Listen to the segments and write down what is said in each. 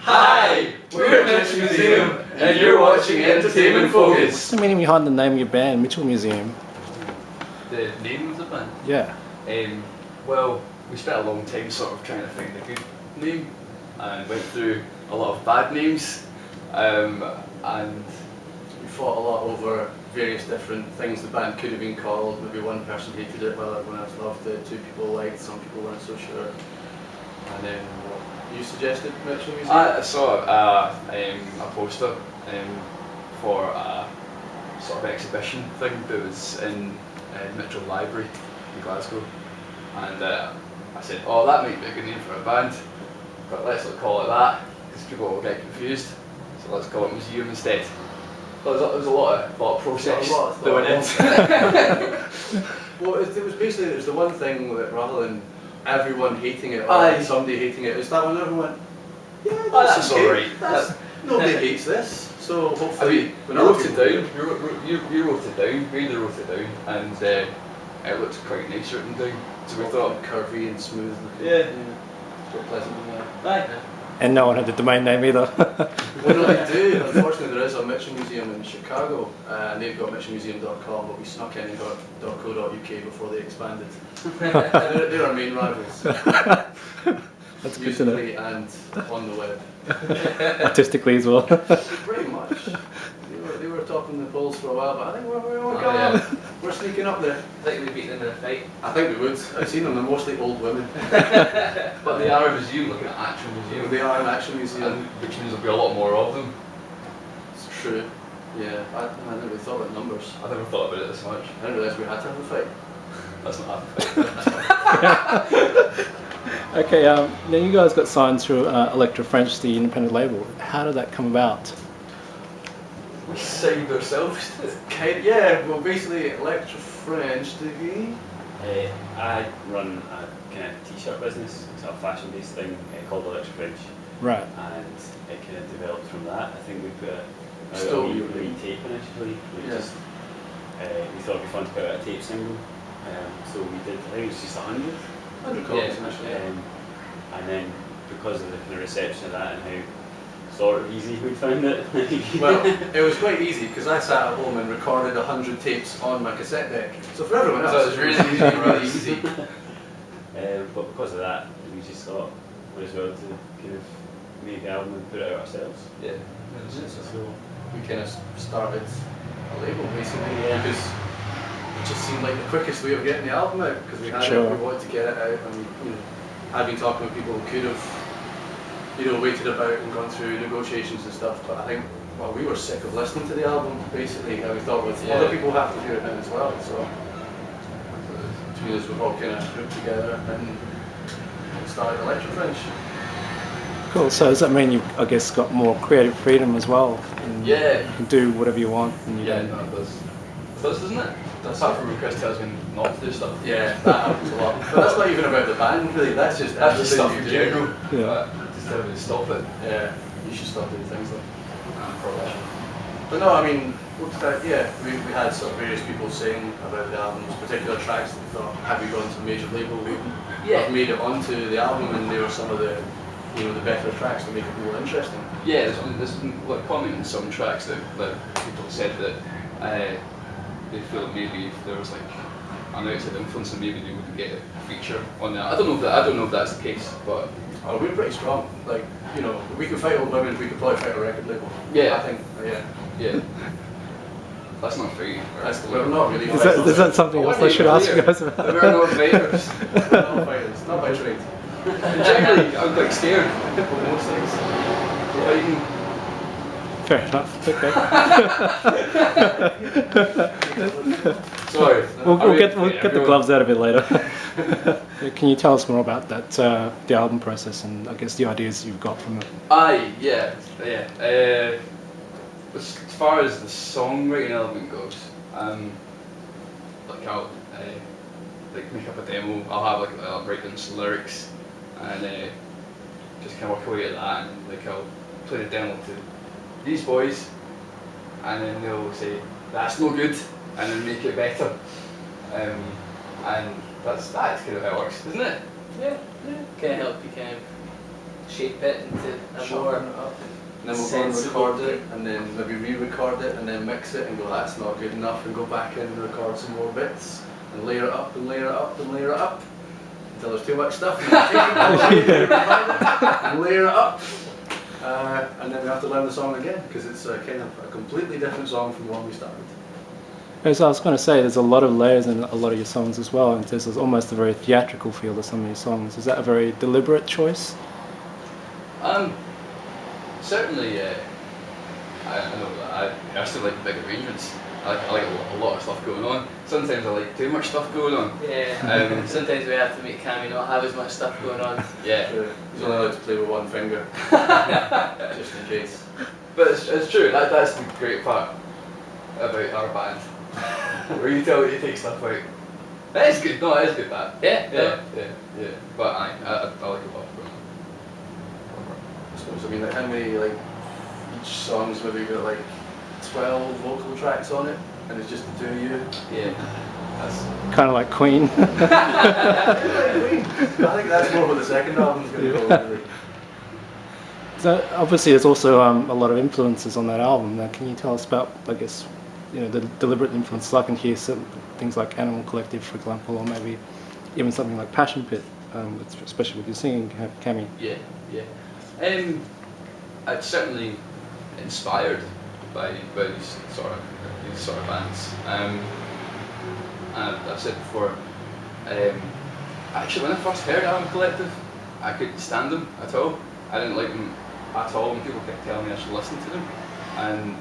Hi, we're Mitchell Museum, and you're watching Entertainment Focus. What's the meaning behind the name of your band, Mitchell Museum? The name of the band? Yeah. Well, we spent a long time sort of trying to find a good name, and went through a lot of bad names, and we fought a lot over various different things the band could have been called. Maybe one person hated it while everyone else loved it, two people liked, some people weren't so sure. And then you suggested Mitchell Museum? I saw a poster for a sort of exhibition thing that was in Mitchell Library in Glasgow, and I said, oh, that might be a good name for a band, but let's not call it that because people will get confused, so let's call it Museum instead. There was a lot of process that went into. Well, it was basically the one thing that rather than everyone hating it or somebody hating it, is that when everyone went, yeah, that's okay. Alright. Nobody hates this, so hopefully you wrote it down. You wrote it down. Really wrote it down, and it looked quite nice written down. So we thought curvy and smooth. Yeah. Quite pleasant. Aye. And no one had the domain name either. Well, no, they do. Unfortunately, there is a Mitchell Museum in Chicago, and they've got mitchellmuseum.com, but we snuck in and got .co.uk before they expanded. They're our main rivals. That's good to know. Musically and on the web. Artistically as well. Pretty much. They were topping the polls for a while, but I think we're sneaking up there. I think we beat them in a fight. I think we would. I've seen them, they're mostly old women. But they are a museum, like an actual museum. They are an actual museum. And which means there'll be a lot more of them. It's true. Yeah, I never really thought about numbers. I never thought about it this much. I didn't realise we had to have a fight. That's not happening. Okay, then you guys got signed through Elektra French, the independent label. How did that come about? We signed ourselves. Yeah, well basically Elektra French, did we? I run a kind of t-shirt business, it's a fashion-based thing called Elektra French. Right. And it kind of developed from that. I think we put a wee tape initially. We thought it'd be fun to put out a tape single. So we did, I think it was just 100. 100 copies initially. And then because of the kind of reception of that and how sort of easy we'd found it. Well, it was quite easy because I sat at home and recorded 100 tapes on my cassette deck. So for everyone else, it was really easy. But because of that, we just thought might as well to kind of make the album and put it out ourselves. Yeah. So we kind of started a label basically because it just seemed like the quickest way of getting the album out because we had it, we wanted to get it out, and I'd been talking with people who could have waited about and gone through negotiations and stuff, but I think, well, we were sick of listening to the album, basically, and we thought, well, other people have to do it now as well, so between us, we've all kind of grouped together and started Elektra French. Cool, so does that mean you've, I guess, got more creative freedom as well? And you can do whatever you want. And no, it does. It does, doesn't it? Apart from when Chris tells me not to do stuff. Yeah, that happens a lot. But that's not even about the band, really, that's just stuff in general. Yeah. Just tell me to stop it. Yeah, you should stop doing things like that. But no, I mean, we had sort of various people saying about the albums, particular tracks that we thought, have we gone to a major label, we have made it onto the album, and they were some of the the better tracks to make it more interesting. Yeah, there's been like comment on some tracks that people said that they feel maybe if there was like an outside influence, then maybe they wouldn't get a feature on that. I don't know if that's the case, but we're pretty strong. Like, we could fight old women, we could probably fight a record label. Yeah, I think. Yeah. That's not fair. We're not really. Is that something else I should ask you guys about? We're not fighters. We're not fighters. Not by trade. Generally, I'm quite scared of most things. Fighting. Fair enough. Okay. Sorry. We'll get the gloves out a bit later. Can you tell us more about that, the album process, and I guess the ideas you've got from it? Yeah. As far as the songwriting element goes, like I'll make up a demo. I'll write down some lyrics and just kind of work away at that, and I'll play the demo to these boys, and then they'll say that's no good, and then make it better, and that's kind of how it works, isn't it? Yeah, kind of help you kind of shape it into a more Sharpen it up. And then we'll go and sensible record it, and then maybe re-record it, and then mix it and go, that's not good enough, and go back in and record some more bits, and layer it up, and layer it up, and layer it up, until there's too much stuff, and you take it all away, and layer it up, and then we have to learn the song again, because it's kind of a completely different song from the one we started. As I was going to say, there's a lot of layers in a lot of your songs as well, and there's almost a very theatrical feel to some of your songs. Is that a very deliberate choice? Certainly, I know that I personally like big arrangements. I like a lot of stuff going on. Sometimes I like too much stuff going on. Yeah. Sometimes we have to make Cammy not have as much stuff going on. Yeah. He's only allowed to play with one finger, just in case. But it's true, that's the great part about our band. Where you take stuff out. That is good, no, that is good, that. Yeah. But I like a lot going on. I mean, like, how many, like, each song's maybe got like 12 vocal tracks on it, and it's just the two of you? Yeah. That's Kind of like Queen. I think that's more what the second album's going to go, really. So obviously there's also a lot of influences on that album. Now, can you tell us about, I guess, the deliberate influences? I can hear some things like Animal Collective, for example, or maybe even something like Passion Pit, especially with your singing, Cammy. Yeah. It's certainly inspired by these sort of bands. And I've said before, actually when I first heard Animal Collective, I couldn't stand them at all. I didn't like them at all when people kept telling me I should listen to them. And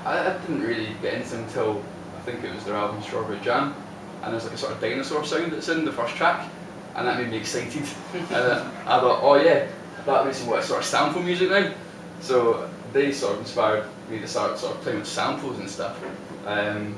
I didn't really get into them until I think it was their album Strawberry Jam, and there's like a sort of dinosaur sound that's in the first track, and that made me excited. And I thought, oh yeah, that makes me want to sort of sample music now. So they sort of inspired me to start sort of playing with samples and stuff. I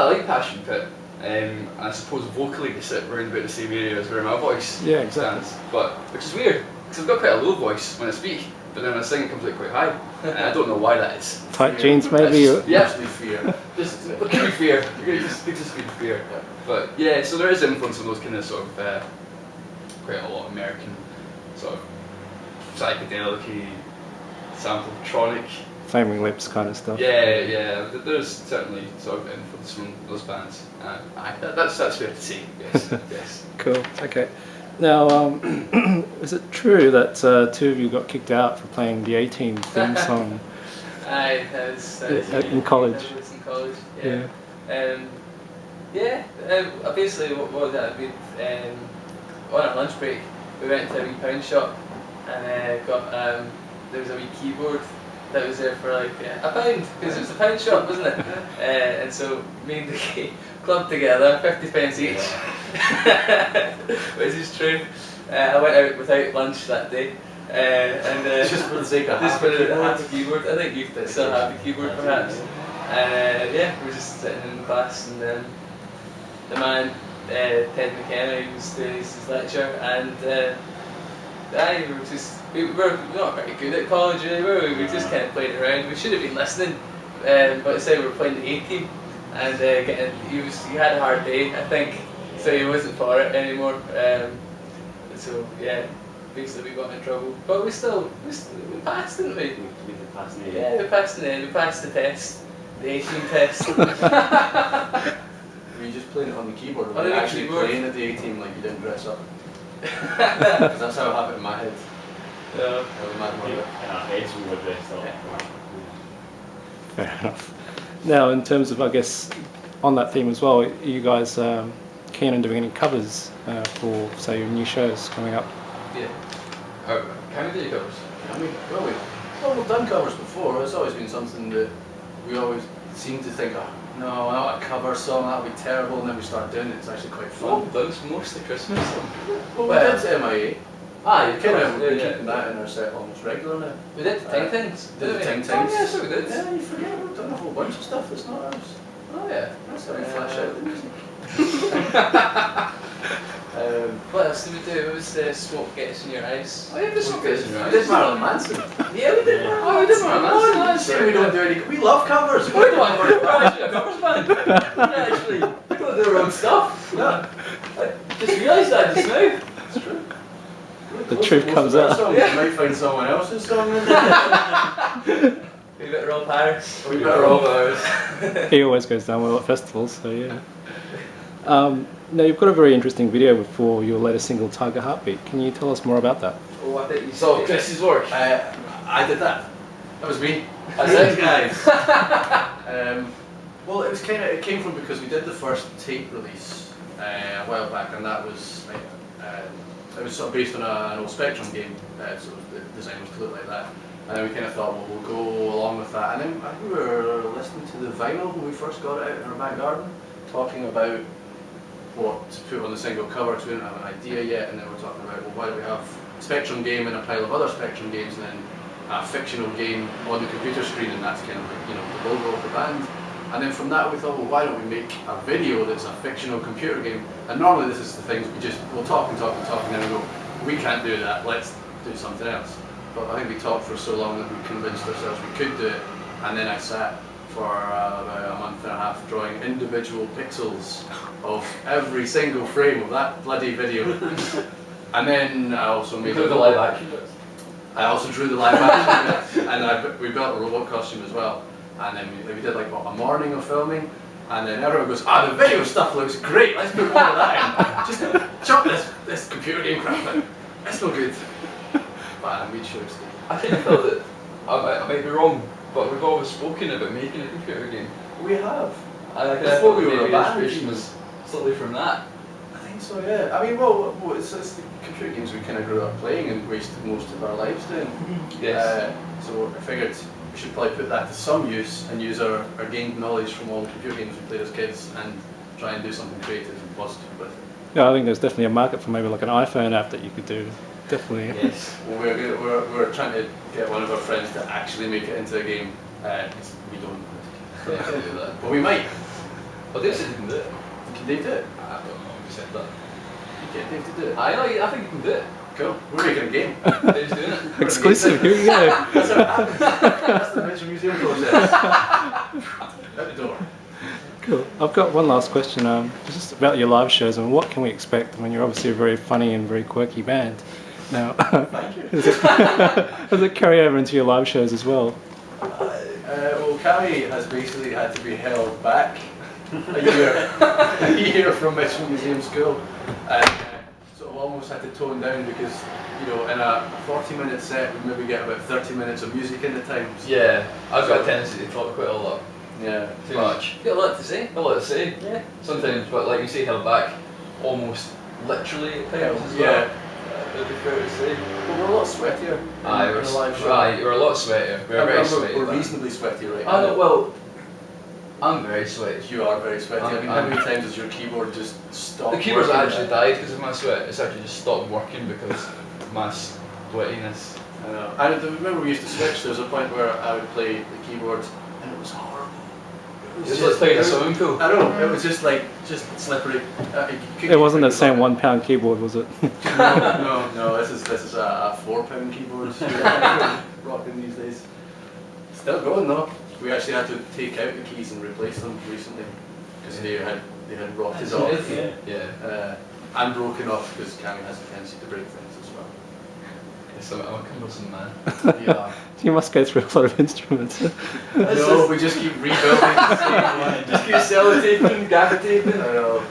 like Passion Pit, and I suppose vocally they sit around about the same area as where my voice stands. But which is weird, because I've got quite a low voice when I speak, but then when I sing it comes out quite high, and I don't know why that is. Tight jeans, maybe? Actually fear. Just it could be fear. It could just be fear. But yeah, so there is influence on those kind of sort of quite a lot of American sort of psychedelic-y, sample-tronic. Flaming Lips kind of stuff. Yeah. There's certainly sort of influence from those bands. That's fair to say. Yes. Cool. Okay. Now, is it true that two of you got kicked out for playing the A-Team theme song? In college. I was in college. Yeah. Basically, what was that? On our lunch break, we went to a wee pound shop and got there was a wee keyboard that was there for like £1 because it was a pound shop, wasn't it? And so me and the key clubbed together, 50 pence each, which is true. I went out without lunch that day, and Just for the sake of just for the half keyboard. I think you still have the keyboard perhaps. Yeah, we were just sitting in class, and the man Ted McKenna, he was doing his lecture, and we were not very good at college really, were we? We were just kind of playing around. We should have been listening, but instead we were playing the A-Team, and he had a hard day, I think, so he wasn't for it anymore. So yeah, basically we got in trouble, but we passed, didn't we? We did pass in the Yeah, we passed in the end. We passed the test, the A-Team test. Were you just playing it on the keyboard? Or On were you the actually keyboard. playing at the A-Team like you didn't dress up? Because that's how it happened in my head. Yeah. I would imagine In our heads we were dressed up. Fair enough. Now, in terms of, I guess, on that theme as well, are you guys keen on doing any covers for, say, your new shows coming up? Yeah. Can we do covers? Well, we've done covers before. It's always been something that we always seem to think, oh, no, not a cover song, that'll be terrible, and then we start doing it, it's actually quite Well, fun. that's mostly Christmas. Well, we did MIA. You We're keeping that in our set almost regular now. We did the Ting Tings. Did the Ting Tings. Oh yeah, so we did. Yeah, you forget, we've done a whole bunch of stuff that's not ours. Oh yeah. That's how we flash out the music. What else did we do? It was Smoke Gets in Your Eyes. Oh yeah, this one gets in your We eyes. did Marilyn Manson. Yeah, we did. Oh, we did Marilyn Manson. I'm saying we don't do any. We love covers. We're actually a covers band. We don't do our own stuff. No. I just realised that just now. It's true. the truth comes out. You might find someone else's song in there. We better Rob Harris. We better Rob Harris. He always goes down well at festivals, so yeah. Now you've got a very interesting video for your latest single, Tiger Heartbeat. Can you tell us more about that? Oh, I bet you So Chris's work. I did that. That was me. That's it, guys. Well, it came from because we did the first tape release a while back, and that was like, it was sort of based on an old Spectrum game, so the design was to look like that. And then we kind of thought, well, we'll go along with that. And then I think we were listening to the vinyl when we first got it out in our back garden, talking about what to put on the single cover, because we didn't have an idea yet. And then we're talking about, well, why don't we have Spectrum game and a pile of other Spectrum games, and then a fictional game on the computer screen, and that's kind of like, the logo of the band. And then from that we thought, well, why don't we make a video that's a fictional computer game? And normally this is the things we'll talk and talk and talk, and then we go, we can't do that, let's do something else. But I think we talked for so long that we convinced ourselves we could do it, and then I sat for about a month and a half drawing individual pixels of every single frame of that bloody video. And then I also made the live action bits. I also drew the live action bit, and we built a robot costume as well. And then we did like a morning of filming, and then everyone goes, the video stuff looks great, let's put more of that in. Just chuck this computer game crap in. It's no good. But we chose to. I kind of felt that, I might be wrong, but we've always spoken about making a computer game. We have. And I That's what we were maybe about. inspiration was slightly from that. I think so, yeah. I mean, well it's the computer games we kind of grew up playing and wasted most of our lives doing. Yes. So I figured we should probably put that to some use and use our gained knowledge from all the computer games we played as kids and try and do something creative and positive with it. Yeah, I think there's definitely a market for maybe like an iPhone app that you could do. Definitely. Yes. Well, we're trying to get one of our friends to actually make it into a game. We don't do that. But we might. But they said you can do it. Can Dave do it? I don't know if you said that. You get Dave to do it? I think you can do it. Cool. We're making a game. Dave's doing it. Exclusive, here you go. That's how it happens. That's the Metro Museum process. Out the door. Cool. I've got one last question, just about your live shows, and what can we expect? I mean, you're obviously a very funny and very quirky band. Now, Thank you. does it carry over into your live shows as well? Well, Cammy has basically had to be held back a year from Metro Museum School, and so I almost had to tone down because, in a 40-minute set, we maybe get about 30 minutes of music in the times. Yeah, I've got a tendency to talk quite a lot. Yeah. Too much. You got a lot to say. A lot to say. Yeah. Sometimes, but like you say, held back almost literally at times as well. Yeah. It'd be fair to say. Well, we're a lot sweatier in the live show. We're a lot sweatier. We're very sweaty. We're reasonably sweaty right I now. know, well, I'm very sweaty. You are very sweaty. I mean, how many times has your keyboard just stopped? The keyboard's working? actually died because of my sweat. It's actually just stopped working because of my sweatiness. I know. I remember we used to switch. There was a point where I would play the keyboard and it was horrible. It was like playing a swimming pool. I know, it was just slippery. It wasn't the same £1 keyboard, was it? No, this is a £4 keyboard rocking these days. Still going though. We actually had to take out the keys and replace them recently because they had rotted off. Yeah. And broken off because Cammy has a tendency to break things as well. Yes, I'm a cumbersome man. Yeah. You must go through a lot of instruments. No, we just keep rebuilding the same one. Just keep sellotaping, gaffer taping. I know.